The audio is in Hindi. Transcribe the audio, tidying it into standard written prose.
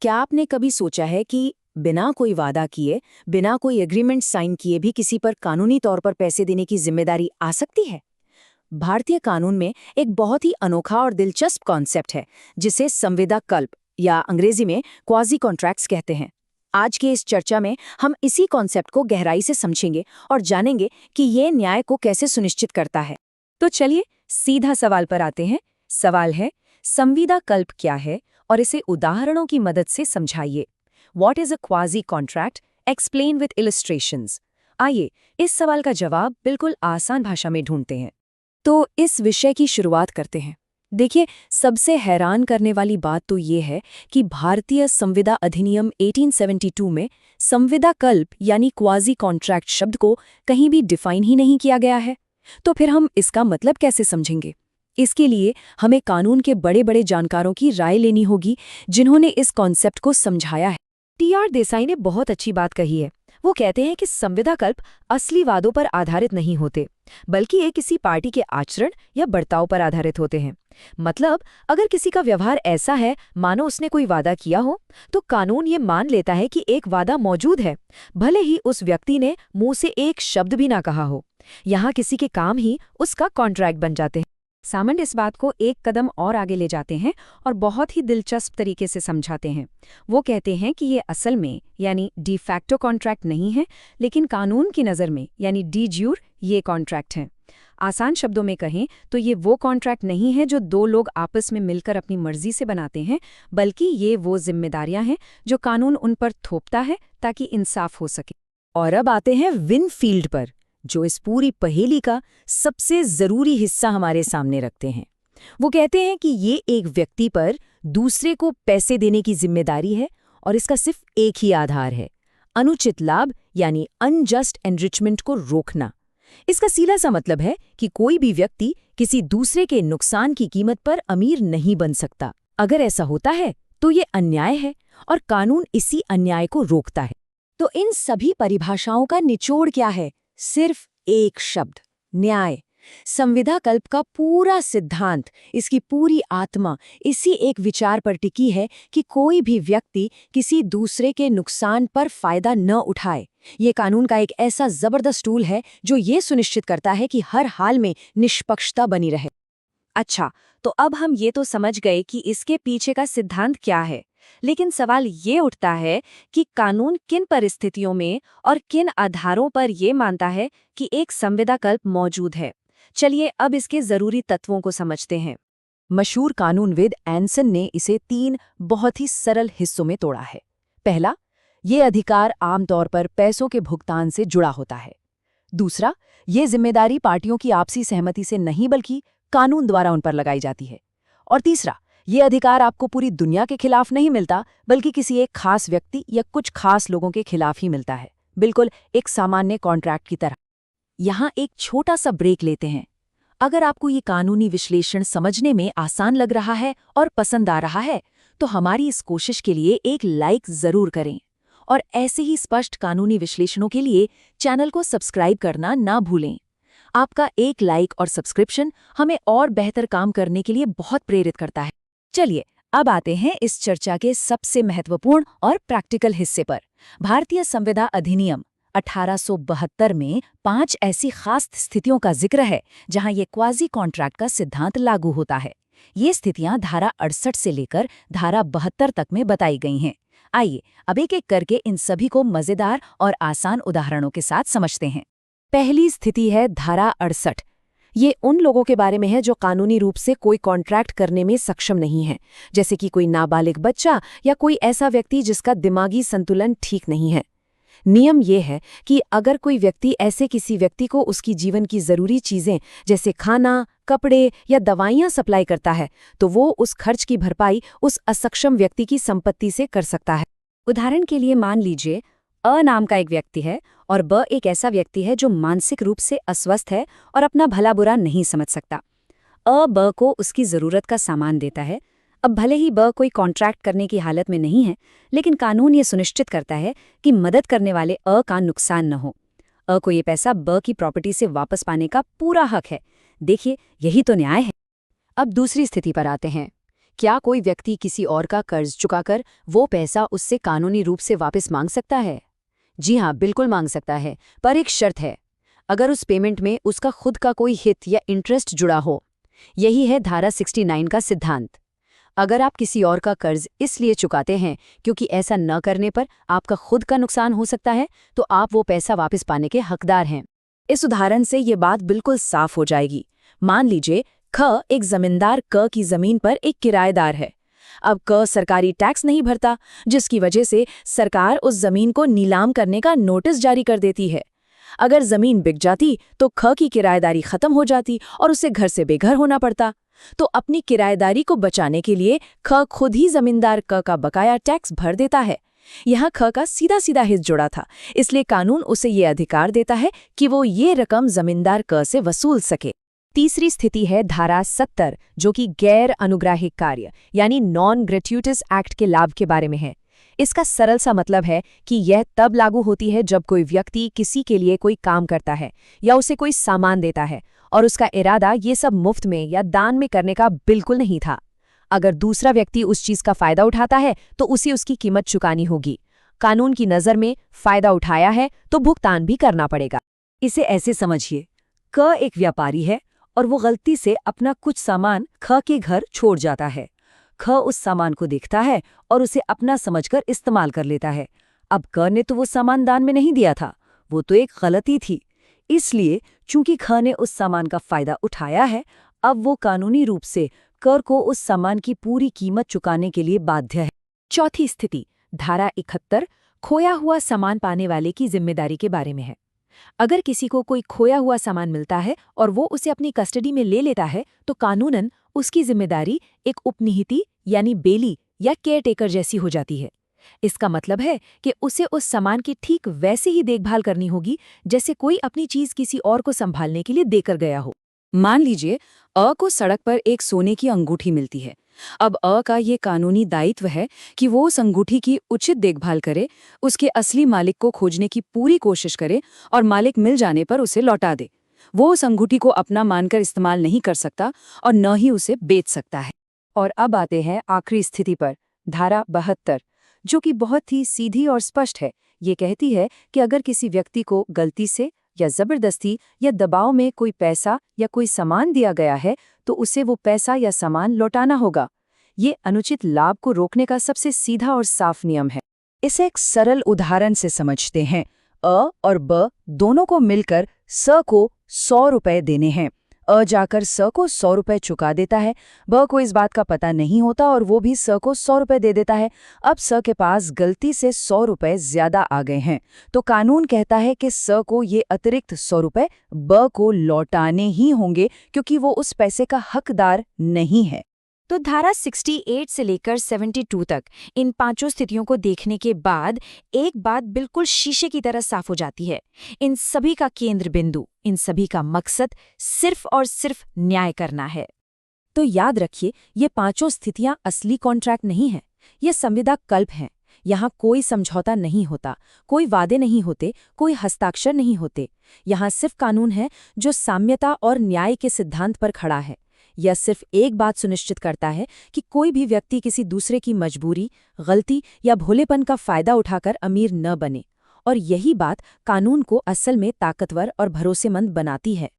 क्या आपने कभी सोचा है कि बिना कोई वादा किए, बिना कोई एग्रीमेंट साइन किए भी किसी पर कानूनी तौर पर पैसे देने की जिम्मेदारी आ सकती है? भारतीय कानून में एक बहुत ही अनोखा और दिलचस्प कॉन्सेप्ट है, जिसे संविदा कल्प या अंग्रेजी में क्वाजी कॉन्ट्रैक्ट्स कहते हैं। आज के इस चर्चा में हम इसी कॉन्सेप्ट को गहराई से समझेंगे और जानेंगे कि ये न्याय को कैसे सुनिश्चित करता है। तो चलिए सीधा सवाल पर आते हैं। सवाल है, संविदा कल्प क्या है और इसे उदाहरणों की मदद से समझाइए। What is a quasi contract? Explain with illustrations. आइए इस सवाल का जवाब बिल्कुल आसान भाषा में ढूंढते हैं। तो इस विषय की शुरुआत करते हैं। देखिए, सबसे हैरान करने वाली बात तो ये है कि भारतीय संविदा अधिनियम 1872 में संविदा कल्प यानी क्वाजी कॉन्ट्रैक्ट शब्द को कहीं भी डिफाइन ही नहीं किया गया है। तो फिर हम इसका मतलब कैसे समझेंगे? इसके लिए हमें कानून के बड़े बड़े जानकारों की राय लेनी होगी, जिन्होंने इस कॉन्सेप्ट को समझाया है। टी.आर. देसाई ने बहुत अच्छी बात कही है। वो कहते हैं कि संविदा कल्प असली वादों पर आधारित नहीं होते, बल्कि ये किसी पार्टी के आचरण या बर्ताव पर आधारित होते हैं। मतलब, अगर किसी का व्यवहार ऐसा है मानो उसने कोई वादा किया हो, तो कानून ये मान लेता है कि एक वादा मौजूद है, भले ही उस व्यक्ति ने मुंह से एक शब्द भी ना कहा हो। यहाँ किसी के काम ही उसका कॉन्ट्रैक्ट बन जाते हैं। सामंत इस बात को एक कदम और आगे ले जाते हैं और बहुत ही दिलचस्प तरीके से समझाते हैं। वो कहते हैं कि ये असल में यानी डी फैक्टो कॉन्ट्रैक्ट नहीं है, लेकिन कानून की नज़र में यानी डी ज्यूर ये कॉन्ट्रैक्ट हैं। आसान शब्दों में कहें तो ये वो कॉन्ट्रैक्ट नहीं है जो दो लोग आपस में मिलकर अपनी मर्जी से बनाते हैं, बल्कि ये वो जिम्मेदारियां हैं जो कानून उन पर थोपता है ताकि इंसाफ हो सके। और अब आते हैं विन फील्ड पर, जो इस पूरी पहेली का सबसे जरूरी हिस्सा हमारे सामने रखते हैं। वो कहते हैं कि ये एक व्यक्ति पर दूसरे को पैसे देने की जिम्मेदारी है और इसका सिर्फ एक ही आधार है, अनुचित लाभ यानी अनजस्ट एनरिचमेंट को रोकना। इसका सीधा सा मतलब है कि कोई भी व्यक्ति किसी दूसरे के नुकसान की कीमत पर अमीर नहीं बन सकता। अगर ऐसा होता है तो ये अन्याय है और कानून इसी अन्याय को रोकता है। तो इन सभी परिभाषाओं का निचोड़ क्या है? सिर्फ एक शब्द, न्याय। संविदा कल्प का पूरा सिद्धांत, इसकी पूरी आत्मा इसी एक विचार पर टिकी है कि कोई भी व्यक्ति किसी दूसरे के नुकसान पर फायदा न उठाए। ये कानून का एक ऐसा जबरदस्त टूल है जो ये सुनिश्चित करता है कि हर हाल में निष्पक्षता बनी रहे। अच्छा, तो अब हम ये तो समझ गए कि इसके पीछे का सिद्धांत क्या है, लेकिन सवाल ये उठता है कि कानून किन परिस्थितियों में और किन आधारों पर ये मानता है कि एक संविदा कल्प मौजूद है। चलिए अब इसके जरूरी तत्वों को समझते हैं। मशहूर कानूनविद एंसन ने इसे 3 बहुत ही सरल हिस्सों में तोड़ा है। पहला, ये अधिकार आमतौर पर पैसों के भुगतान से जुड़ा होता है। दूसरा, ये जिम्मेदारी पार्टियों की आपसी सहमति से नहीं बल्कि कानून द्वारा उन पर लगाई जाती है। और तीसरा, ये अधिकार आपको पूरी दुनिया के खिलाफ नहीं मिलता, बल्कि किसी एक खास व्यक्ति या कुछ खास लोगों के खिलाफ ही मिलता है, बिल्कुल एक सामान्य कॉन्ट्रैक्ट की तरह। यहाँ एक छोटा सा ब्रेक लेते हैं। अगर आपको ये कानूनी विश्लेषण समझने में आसान लग रहा है और पसंद आ रहा है, तो हमारी इस कोशिश के लिए एक लाइक जरूर करें और ऐसे ही स्पष्ट कानूनी विश्लेषणों के लिए चैनल को सब्सक्राइब करना ना भूलें। आपका एक लाइक और सब्सक्रिप्शन हमें और बेहतर काम करने के लिए बहुत प्रेरित करता है। चलिए अब आते हैं इस चर्चा के सबसे महत्वपूर्ण और प्रैक्टिकल हिस्से पर। भारतीय संविदा अधिनियम 1872 में 5 ऐसी खास स्थितियों का जिक्र है जहां ये क्वाजी कॉन्ट्रैक्ट का सिद्धांत लागू होता है। ये स्थितियां धारा 68 से लेकर धारा 72 तक में बताई गई हैं। आइए अब एक एक करके इन सभी को मजेदार और आसान उदाहरणों के साथ समझते हैं। पहली स्थिति है धारा 68। ये उन लोगों के बारे में है जो कानूनी रूप से कोई कॉन्ट्रैक्ट करने में सक्षम नहीं है, जैसे कि कोई नाबालिग बच्चा या कोई ऐसा व्यक्ति जिसका दिमागी संतुलन ठीक नहीं है। नियम ये है कि अगर कोई व्यक्ति ऐसे किसी व्यक्ति को उसकी जीवन की जरूरी चीजें जैसे खाना, कपड़े या दवाइयां सप्लाई करता है, तो वो उस खर्च की भरपाई उस असक्षम व्यक्ति की संपत्ति से कर सकता है। उदाहरण के लिए मान लीजिए अ नाम का एक व्यक्ति है और ब एक ऐसा व्यक्ति है जो मानसिक रूप से अस्वस्थ है और अपना भला बुरा नहीं समझ सकता। अ ब को उसकी जरूरत का सामान देता है। अब भले ही ब कोई कॉन्ट्रैक्ट करने की हालत में नहीं है, लेकिन कानून ये सुनिश्चित करता है कि मदद करने वाले अ का नुकसान न हो। अ को ये पैसा ब की प्रॉपर्टी से वापस पाने का पूरा हक है। देखिए, यही तो न्याय है। अब दूसरी स्थिति पर आते हैं। क्या कोई व्यक्ति किसी और का कर्ज चुकाकर वो पैसा उससे कानूनी रूप से वापस मांग सकता है? जी हाँ, बिल्कुल मांग सकता है, पर एक शर्त है। अगर उस पेमेंट में उसका खुद का कोई हित या इंटरेस्ट जुड़ा हो। यही है धारा 69 का सिद्धांत। अगर आप किसी और का कर्ज इसलिए चुकाते हैं क्योंकि ऐसा न करने पर आपका खुद का नुकसान हो सकता है, तो आप वो पैसा वापस पाने के हकदार हैं। इस उदाहरण से ये बात बिल्कुल साफ हो जाएगी। मान लीजिए ख एक जमींदार क की जमीन पर एक किराएदार है। अब क सरकारी टैक्स नहीं भरता, जिसकी वजह से सरकार उस जमीन को नीलाम करने का नोटिस जारी कर देती है। अगर जमीन बिक जाती तो ख की किराएदारी खत्म हो जाती और उसे घर से बेघर होना पड़ता। तो अपनी किराएदारी को बचाने के लिए ख खुद ही जमींदार क का बकाया टैक्स भर देता है। यहाँ ख का सीधा सीधा हित जुड़ा था, इसलिए कानून उसे ये अधिकार देता है कि वो ये रकम जमींदार क से वसूल सके। तीसरी स्थिति है धारा 70, जो कि गैर अनुग्राहिक कार्य यानी नॉन ग्रेट्यूटस एक्ट के लाभ के बारे में है। इसका सरल सा मतलब है कि यह तब लागू होती है जब कोई व्यक्ति किसी के लिए कोई काम करता है या उसे कोई सामान देता है और उसका इरादा ये सब मुफ्त में या दान में करने का बिल्कुल नहीं था। अगर दूसरा व्यक्ति उस चीज का फायदा उठाता है तो उसे उसकी कीमत चुकानी होगी। कानून की नज़र में फायदा उठाया है तो भुगतान भी करना पड़ेगा। इसे ऐसे समझिए, क एक व्यापारी है और वो गलती से अपना कुछ सामान ख के घर छोड़ जाता है। ख उस सामान को देखता है और उसे अपना समझकर इस्तेमाल कर लेता है। अब क ने तो वो सामान दान में नहीं दिया था, वो तो एक गलती थी। इसलिए चूंकि ख ने उस सामान का फायदा उठाया है, अब वो कानूनी रूप से कर को उस सामान की पूरी कीमत चुकाने के लिए बाध्य है। चौथी स्थिति धारा 71 खोया हुआ सामान पाने वाले की जिम्मेदारी के बारे में है। अगर किसी को कोई खोया हुआ सामान मिलता है और वो उसे अपनी कस्टडी में ले लेता है, तो कानूनन उसकी जिम्मेदारी एक उपनिहिती यानी बेली या केयरटेकर जैसी हो जाती है। इसका मतलब है कि उसे उस सामान की ठीक वैसे ही देखभाल करनी होगी जैसे कोई अपनी चीज किसी और को संभालने के लिए देकर गया हो। मान लीजिए अ को सड़क पर एक सोने की अंगूठी मिलती है। अब अ का ये कानूनी दायित्व है कि वो उस अंगूठी की उचित देखभाल करे, उसके असली मालिक को खोजने की पूरी कोशिश करे और मालिक मिल जाने पर उसे लौटा दे। वो उस अंगूठी को अपना मानकर इस्तेमाल नहीं कर सकता और न ही उसे बेच सकता है। और अब आते हैं आखिरी स्थिति पर, धारा 72, जो कि बहुत ही सीधी और स्पष्ट है। ये कहती है कि अगर किसी व्यक्ति को गलती से या जबरदस्ती या दबाव में कोई पैसा या कोई सामान दिया गया है तो उसे वो पैसा या सामान लौटाना होगा। ये अनुचित लाभ को रोकने का सबसे सीधा और साफ नियम है। इसे एक सरल उदाहरण से समझते हैं। अ और ब दोनों को मिलकर स को 100 रुपए देने हैं। अ जाकर स को 100 रुपए चुका देता है। ब को इस बात का पता नहीं होता और वो भी स को 100 रुपए दे देता है। अब स के पास गलती से 100 रुपए ज्यादा आ गए हैं, तो कानून कहता है कि स को ये अतिरिक्त 100 रुपए ब को लौटाने ही होंगे क्योंकि वो उस पैसे का हकदार नहीं है। तो धारा 68 से लेकर 72 तक इन पांचों स्थितियों को देखने के बाद एक बात बिल्कुल शीशे की तरह साफ हो जाती है। इन सभी का केंद्र बिंदु, इन सभी का मकसद सिर्फ और सिर्फ न्याय करना है। तो याद रखिए, ये पांचों स्थितियां असली कॉन्ट्रैक्ट नहीं हैं, ये संविदा कल्प हैं। यहाँ कोई समझौता नहीं होता, कोई वादे नहीं होते, कोई हस्ताक्षर नहीं होते। यहाँ सिर्फ कानून है जो साम्यता और न्याय के सिद्धांत पर खड़ा है। यह सिर्फ एक बात सुनिश्चित करता है कि कोई भी व्यक्ति किसी दूसरे की मजबूरी, गलती या भोलेपन का फायदा उठाकर अमीर न बने। और यही बात कानून को असल में ताकतवर और भरोसेमंद बनाती है।